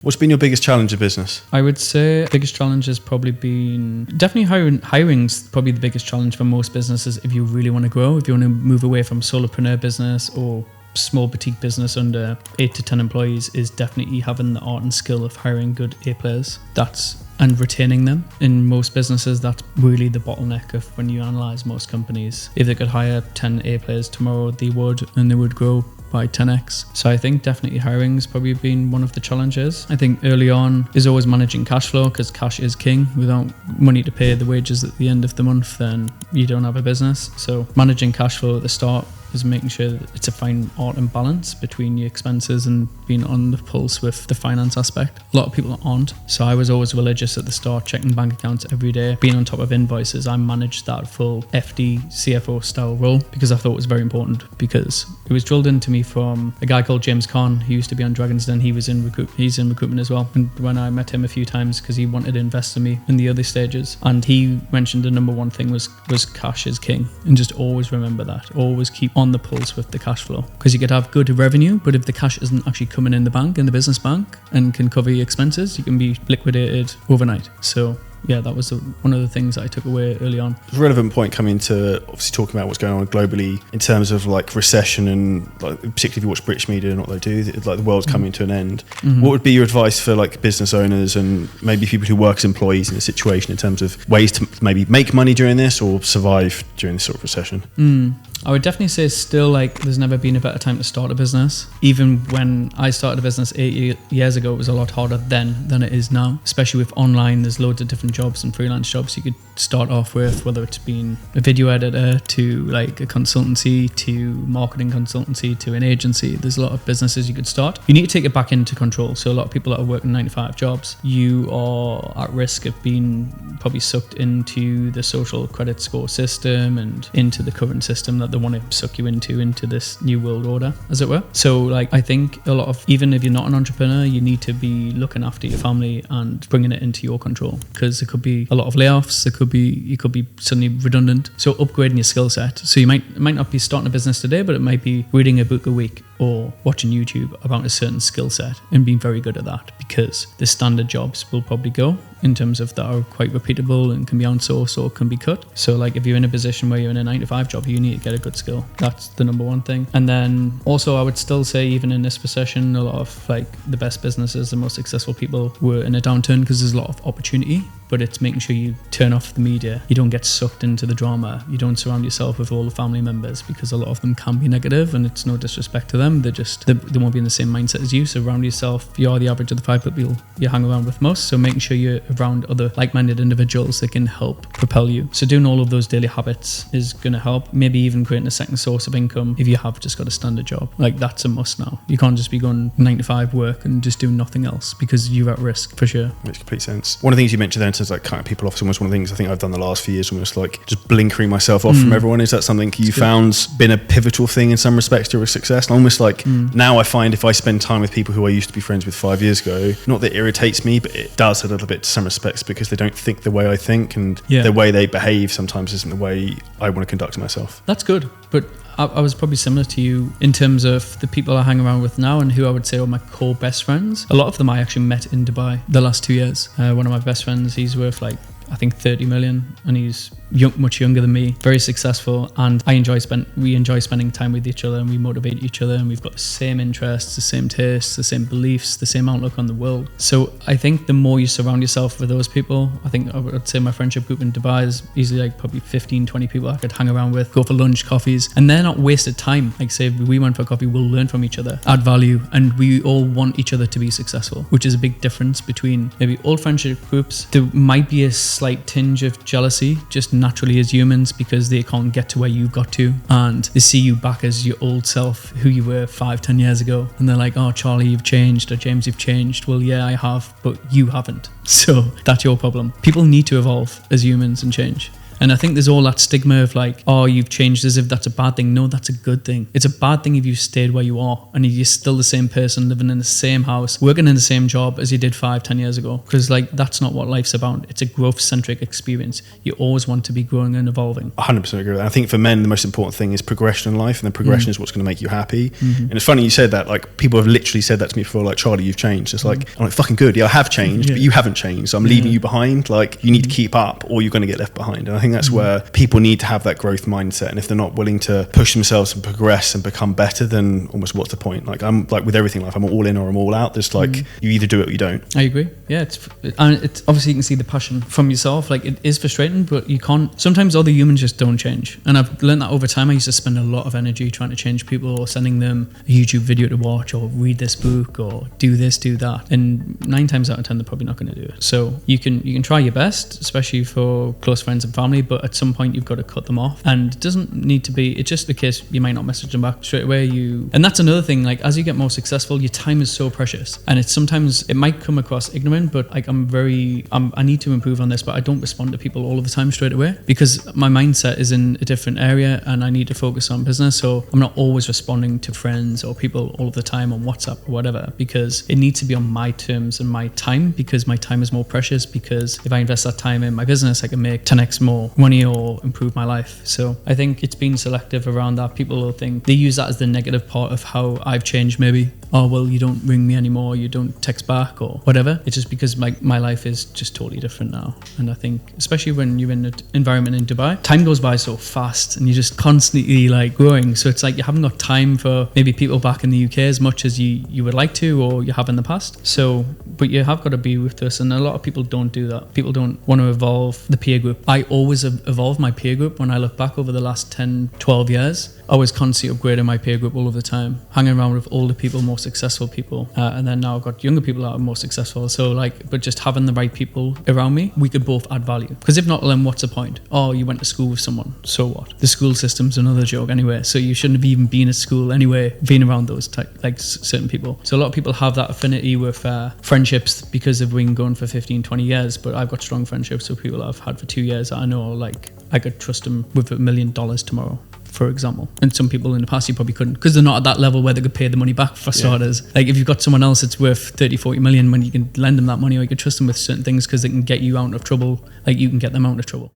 What's been your biggest challenge in business? I would say the biggest challenge has probably been definitely hiring's probably the biggest challenge for most businesses if you really want to grow, if you want to move away from solopreneur business or small boutique business under 8 to 10 employees, is definitely having the art and skill of hiring good A players. And retaining them. In most businesses, that's really the bottleneck of when you analyse most companies. If they could hire 10 A players tomorrow, they would, and they would grow by 10x. So I think definitely hiring has probably been one of the challenges. I think early on is always managing cash flow, because cash is king. Without money to pay the wages at the end of the month, then you don't have a business. So managing cash flow at the start is making sure that it's a fine art and balance between your expenses and being on the pulse with the finance aspect. A lot of people aren't. So I was always religious at the start, checking bank accounts every day, being on top of invoices. I managed that full FD, CFO style role because I thought it was very important, because it was drilled into me from a guy called James Blackwell, who used to be on Dragon's Den. He's in recruitment as well. And when I met him a few times, because he wanted to invest in me in the early stages, and he mentioned the number one thing was cash is king. And just always remember that. Always keep on the pulse with the cash flow, because you could have good revenue, but if the cash isn't actually coming in the bank, in the business bank, and can cover your expenses, you can be liquidated overnight. So yeah, that was one of the things that I took away early on. It's a relevant point coming to obviously talking about what's going on globally in terms of like recession, and like, particularly if you watch British media and what they do, like the world's coming to an end. Mm-hmm. What would be your advice for like business owners and maybe people who work as employees in a situation in terms of ways to maybe make money during this or survive during this sort of recession? I would definitely say still, like, there's never been a better time to start a business. Even when I started a business 8 years ago, it was a lot harder then than it is now, especially with online. There's loads of different jobs and freelance jobs you could start off with, whether it's being a video editor to like a consultancy to marketing consultancy to an agency. There's a lot of businesses you could start. You need to take it back into control. So a lot of people that are working 9-to-5 jobs, you are at risk of being probably sucked into the social credit score system and into the current system that they want to suck you into this new world order, as it were. So like, I think a lot of, even if you're not an entrepreneur, you need to be looking after your family and bringing it into your control, because there could be a lot of layoffs. You could be suddenly redundant. So upgrading your skill set. So you might not be starting a business today, but it might be reading a book a week or watching YouTube about a certain skill set and being very good at that, because the standard jobs will probably go, in terms of that are quite repeatable and can be outsourced or can be cut. So like, if you're in a position where you're in a 9-to-5 job, you need to get a good skill. That's the number one thing. And then also, I would still say, even in this recession, a lot of like the best businesses, the most successful people were in a downturn because there's a lot of opportunity. But it's making sure you turn off the media. You don't get sucked into the drama. You don't surround yourself with all the family members, because a lot of them can be negative, and it's no disrespect to them. They won't be in the same mindset as you. So surround yourself. You are the average of the 5 people you hang around with most. So making sure you're around other like-minded individuals that can help propel you. So doing all of those daily habits is going to help. Maybe even creating a second source of income if you have just got a standard job. Like, that's a must now. You can't just be going 9-to-5 work and just doing nothing else, because you're at risk for sure. Makes complete sense. One of the things you mentioned there, like cutting people off, is almost one of the things I think I've done the last few years, almost like just blinkering myself off from everyone. Is that something you found been a pivotal thing in some respects to your success? And almost like now I find if I spend time with people who I used to be friends with 5 years ago, not that it irritates me, but it does a little bit to some respects, because they don't think the way I think, and the way they behave sometimes isn't the way I want to conduct myself. That's good. But I was probably similar to you in terms of the people I hang around with now and who I would say are my core best friends. A lot of them I actually met in Dubai the last 2 years. One of my best friends, he's worth like, I think 30 million, and he's much younger than me, very successful, and we enjoy spending time with each other, and we motivate each other, and we've got the same interests, the same tastes, the same beliefs, the same outlook on the world. So I think the more you surround yourself with those people, I think I would say my friendship group in Dubai is easily like probably 15-20 people I could hang around with, go for lunch, coffees, and they're not wasted time. Like, say if we went for coffee, we'll learn from each other, add value, and we all want each other to be successful, which is a big difference between maybe old friendship groups. There might be a slight tinge of jealousy just naturally as humans, because they can't get to where you've got to, and they see you back as your old self, who you were 5-10 years ago, and they're like, oh, Charlie, you've changed, or James, you've changed. Well, yeah, I have, but you haven't. So that's your problem. People need to evolve as humans and change. And I think there's all that stigma of like, oh, you've changed, as if that's a bad thing. No, that's a good thing. It's a bad thing if you stayed where you are and you're still the same person, living in the same house, working in the same job as you did 5-10 years ago. Because like, that's not what life's about. It's a growth-centric experience. You always want to be growing and evolving. 100% agree with that. I think for men, the most important thing is progression in life, and then progression is what's going to make you happy. And it's funny you said that. Like, people have literally said that to me before, like, Charlie, you've changed. It's like, I'm like, fucking good. Yeah, I have changed, but you haven't changed. So I'm leaving you behind. Like, you need to keep up or you're going to get left behind. And I think that's where people need to have that growth mindset. And if they're not willing to push themselves and progress and become better, then almost what's the point? Like, I'm like with everything in life, I'm all in or I'm all out. There's like, you either do it or you don't. I agree. Yeah, it's obviously you can see the passion from yourself. Like, it is frustrating, but you can't. Sometimes other humans just don't change. And I've learned that over time. I used to spend a lot of energy trying to change people or sending them a YouTube video to watch or read this book or do this, do that. And 9 times out of 10, they're probably not going to do it. So you can try your best, especially for close friends and family, but at some point you've got to cut them off. And it doesn't need to be, it's just the case you might not message them back straight away. And that's another thing, like, as you get more successful, your time is so precious. And it's sometimes, it might come across ignorant, but like, I need to improve on this, but I don't respond to people all of the time straight away because my mindset is in a different area and I need to focus on business. So I'm not always responding to friends or people all of the time on WhatsApp or whatever, because it needs to be on my terms and my time, because my time is more precious. Because if I invest that time in my business, I can make 10x more money or improve my life. So I think it's being selective around that. People will think, they use that as the negative part of how I've changed maybe. Oh, well, you don't ring me anymore, you don't text back or whatever. It's just because my life is just totally different now. And I think, especially when you're in an environment in Dubai, time goes by so fast and you're just constantly like growing. So it's like you haven't got time for maybe people back in the UK as much as you would like to or you have in the past. So, but you have got to be ruthless, and a lot of people don't do that. People don't want to evolve the peer group. I always have evolved my peer group. When I look back over the last 10, 12 years, I was constantly upgrading my peer group all of the time, hanging around with older people, more successful people. And then now I've got younger people that are more successful. So like, but just having the right people around me, we could both add value. Because if not, then what's the point? Oh, you went to school with someone. So what? The school system's another joke anyway. So you shouldn't have even been at school anyway, being around those certain people. So a lot of people have that affinity with friendships because of being going for 15, 20 years. But I've got strong friendships with people that I've had for 2 years that I know, like, I could trust them with $1 million tomorrow, for example. And some people in the past you probably couldn't, because they're not at that level where they could pay the money back for starters. Like, if you've got someone else that's worth 30, 40 million, when you can lend them that money, or you can trust them with certain things because they can get you out of trouble, like you can get them out of trouble.